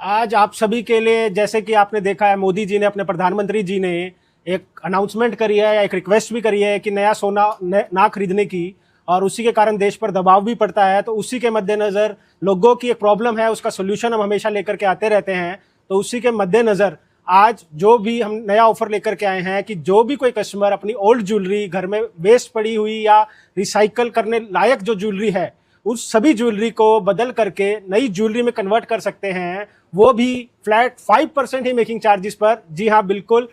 आज आप सभी के लिए, जैसे कि आपने देखा है, मोदी जी ने, अपने प्रधानमंत्री जी ने एक अनाउंसमेंट करी है या एक रिक्वेस्ट भी करी है कि नया सोना ना खरीदने की, और उसी के कारण देश पर दबाव भी पड़ता है। तो उसी के मद्देनज़र लोगों की एक प्रॉब्लम है, उसका सोल्यूशन हम हमेशा लेकर के आते रहते हैं। तो उसी के मद्देनज़र आज जो भी हम नया ऑफर लेकर के आए हैं कि जो भी कोई कस्टमर अपनी ओल्ड ज्वेलरी, घर में वेस्ट पड़ी हुई या रिसाइकल करने लायक जो ज्वेलरी है, उस सभी ज्वेलरी को बदल करके नई ज्वेलरी में कन्वर्ट कर सकते हैं, वो भी फ्लैट 5% ही मेकिंग चार्जेस पर। जी हाँ, बिल्कुल।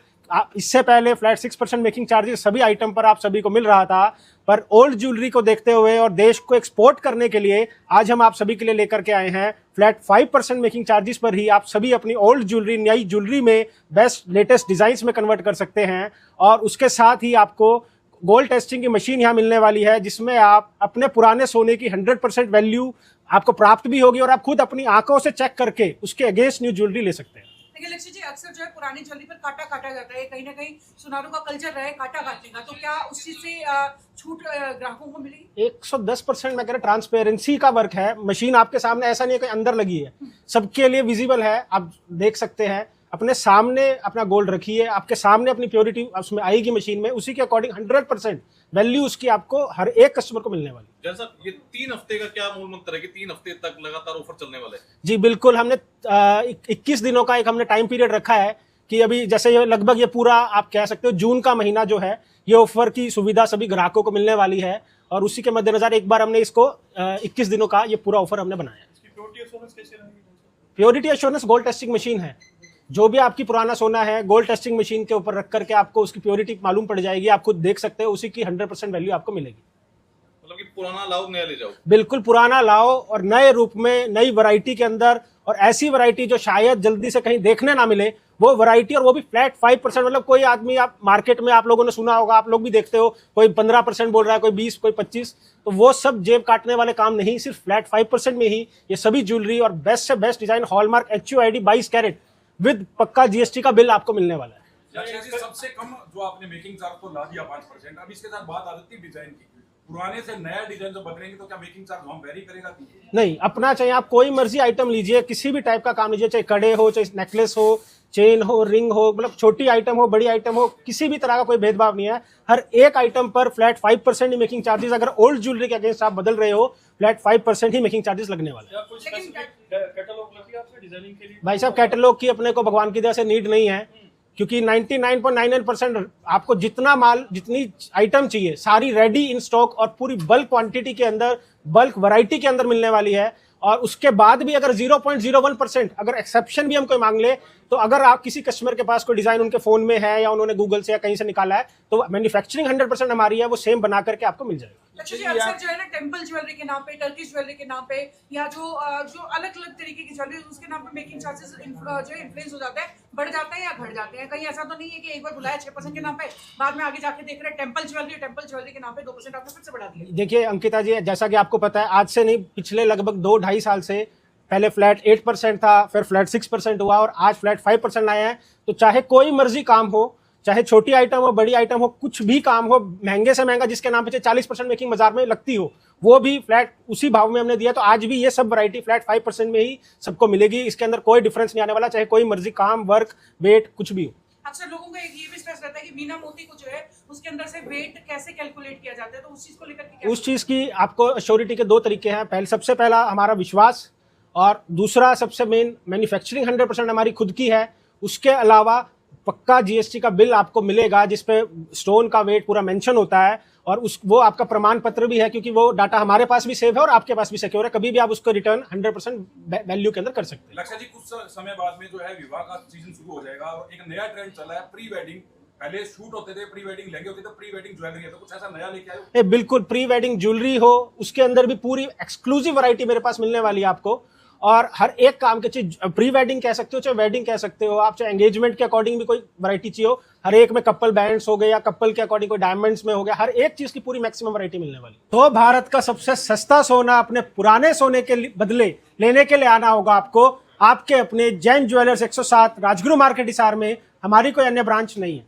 इससे पहले फ्लैट 6% मेकिंग चार्जेस सभी आइटम पर आप सभी को मिल रहा था, पर ओल्ड ज्वेलरी को देखते हुए और देश को एक्सपोर्ट करने के लिए आज हम आप सभी के लिए लेकर के आए हैं फ्लैट 5% मेकिंग चार्जेस पर ही आप सभी अपनी ओल्ड ज्वेलरी नई ज्वेलरी में बेस्ट लेटेस्ट डिजाइन्स में कन्वर्ट कर सकते हैं। और उसके साथ ही आपको गोल्ड टेस्टिंग की मशीन यहाँ मिलने वाली है, जिसमें आप अपने पुराने सोने की 100% वैल्यू आपको प्राप्त भी होगी और आप खुद अपनी आंखों से चेक करके उसके अगेंस्ट न्यू ज्वेलरी ले सकते हैं। देखिए लक्ष्य जी, अक्सर जो है पुरानी ज्वेलरी पर काटा काटा जाता है, कहीं ना कहीं सुनारों का कल्चर रहा है काटा काटने का, तो क्या उस चीज से छूट ग्राहकों को मिलेगी? 110% मैं कह रहा, ट्रांसपेरेंसी का वर्क है। मशीन आपके सामने, ऐसा नहीं है कि अंदर लगी है, सबके लिए विजिबल है, आप देख सकते हैं। अपने सामने अपना गोल्ड रखिए, आपके सामने अपनी प्योरिटी उसमें आएगी मशीन में, उसी के अकॉर्डिंग 100% वैल्यू उसकी आपको हर एक कस्टमर को मिलने वाली। जैसा ये 3 हफ्ते का क्या मूल मंत्र है कि 3 हफ्ते तक लगातार ऑफर चलने वाले? जी बिल्कुल, हमने 21 दिनों का एक हमने टाइम पीरियड रखा है कि अभी जैसे ये लगभग ये पूरा आप कह सकते हो जून का महीना जो है, ये ऑफर की सुविधा सभी ग्राहकों को मिलने वाली है। और उसी के मद्देनजर एक बार हमने इसको 21 दिनों का ये पूरा ऑफर हमने बनाया है। Purity assurance gold testing machine है। जो भी आपकी पुराना सोना है, गोल्ड टेस्टिंग मशीन के ऊपर रख करके आपको उसकी प्योरिटी मालूम पड़ जाएगी, आप खुद देख सकते हो, उसी की 100% वैल्यू आपको मिलेगी। मतलब कि पुराना लाओ नया ले जाओ। बिल्कुल, पुराना लाओ और नए रूप में, नई वैरायटी के अंदर, और ऐसी वैरायटी जो शायद जल्दी से कहीं देखने ना मिले, वो वैरायटी, और वो भी फ्लैट 5%। मतलब कोई आदमी, आप मार्केट में आप लोगों ने सुना होगा, आप लोग भी देखते हो, कोई 15% बोल रहा है, कोई 20, कोई 25, तो वो सब जेब काटने वाले काम नहीं। सिर्फ फ्लैट 5% में ही ये सभी ज्वेलरी और बेस्ट से best design, hallmark HUID 22 carat with पक्का GST का बिल आपको मिलने वाला है। सबसे कम जो आपने मेकिंग चार्ज तो ला दिया 5%, अब इसके साथ बात आ जाती है डिजाइन की। पुराने से नया डिजाइन जो बदलेंगे तो क्या मेकिंग चार्ज हम वेरी करेगा? नहीं, अपना चाहिए आप कोई मर्जी आइटम लीजिए, किसी भी टाइप का काम लीजिए, चाहे कड़े हो, चाहे नेकलेस हो, चेन हो, रिंग हो, मतलब छोटी आइटम हो, बड़ी आइटम हो, किसी भी तरह का कोई भेदभाव नहीं है। हर एक आइटम पर फ्लैट 5% ही मेकिंग चार्जेस। अगर ओल्ड ज्वेलरी के अगेंस्ट आप बदल रहे हो, फ्लैट 5% ही मेकिंग चार्जेस लगने वाले हैं। भाई साहब, कैटलॉग की अपने को भगवान की दया से नीड नहीं है, क्योंकि 99.99% आपको जितना माल, जितनी आइटम चाहिए, सारी रेडी इन स्टॉक और पूरी बल्क क्वांटिटी के अंदर, बल्क वैरायटी के अंदर मिलने वाली है। और उसके बाद भी अगर 0.01% अगर एक्सेप्शन भी हम कोई मांग ले, तो अगर आप किसी कस्टमर के पास कोई डिजाइन उनके फोन में है या उन्होंने गूगल से या कहीं से निकाला है, तो मैन्युफैक्चरिंग 100% हमारी है, वो सेम बना करके आपको मिल जाएगा। अच्छा जी, अक्सर जो है ना टेम्पल ज्वेलरी के नाम पे, टर्किश ज्वेलरी के नाम पे, या जो अलग अलग तरीके की ज्वेलरी, उसके नाम पे मेकिंग चार्जेस जो है इन्फ्लुएंस हो जाता है, बढ़ जाते हैं या घट जाते हैं? कहीं ऐसा तो नहीं है कि एक बार बुलाया 6% के नाम पे, बाद में आगे जाके देख रहे हैं टेम्पल ज्वेलरी के नाम पे 2% आपने फिर से बढ़ा दिया? देखिए अंकिता जी, जैसा कि आपको पता है, आज से नहीं, पिछले लगभग 2-2.5 साल से पहले फ्लैट 8% था, फिर फ्लैट 6% हुआ और आज फ्लैट 5% लाए हैं। तो चाहे कोई मर्जी काम हो, चाहे छोटी आइटम हो, बड़ी आइटम हो, कुछ भी काम हो, महंगे से महंगा जिसके नाम पे 40% मेकिंग बाजार में लगती हो, वो भी फ्लैट उसी भाव में हमने दिया। तो आज भी ये सब वैरायटी फ्लैट 5% में ही सबको मिलेगी। इसके अंदर कोई डिफरेंस नहीं आने वाला, चाहे कोई मर्जी काम, वर्क, वेट कुछ भी हो। अक्सर लोगों का एक ये भी स्ट्रेस रहता है कि मीना मोती को जो है उसके अंदर से वेट कैसे कैलकुलेट किया जाता है, तो उस चीज को लेकर उस चीज की आपको अश्योरिटी के 2 तरीके हैं। सबसे पहला हमारा विश्वास, और दूसरा सबसे मेन मैन्युफैक्चरिंग 100% हमारी खुद की है। उसके अलावा पक्का GST का बिल आपको मिलेगा, जिसपे स्टोन का वेट पूरा मेंशन होता है, और वो आपका प्रमाण पत्र भी है, क्योंकि वो डाटा हमारे पास भी सेव है और आपके पास भी सिक्योर है। कभी भी आप उसको रिटर्न 100% वैल्यू के अंदर कर सकते हैं। लक्ष्य जी, कुछ समय बाद में जो है विवाह का सीजन शुरू हो जाएगा और एक नया ट्रेंड चला है प्री वेडिंग। पहले शूट होते थे, प्री वेडिंग लहंगे होते थे, प्री वेडिंग ज्वेलरी है, तो कुछ ऐसा नया लेके आए? बिल्कुल, प्री वेडिंग ज्वेलरी हो, उसके अंदर भी पूरी एक्सक्लूसिव वैरायटी मेरे पास मिलने वाली है आपको। और हर एक काम के चीज, प्री वेडिंग कह सकते हो, चाहे वेडिंग कह सकते हो आप, चाहे एंगेजमेंट के अकॉर्डिंग भी कोई वैरायटी चाहिए हो, हर एक में कपल बैंड्स हो गए या कपल के अकॉर्डिंग कोई डायमंड्स में हो गया, हर एक चीज की पूरी मैक्सिमम वैरायटी मिलने वाली। तो भारत का सबसे सस्ता सोना अपने पुराने सोने के बदले लेने के लिए आना होगा आपको, आपके अपने जैन ज्वेलर्स 107 राजगुरु मार्केट हिसार में। हमारी कोई अन्य ब्रांच नहीं है।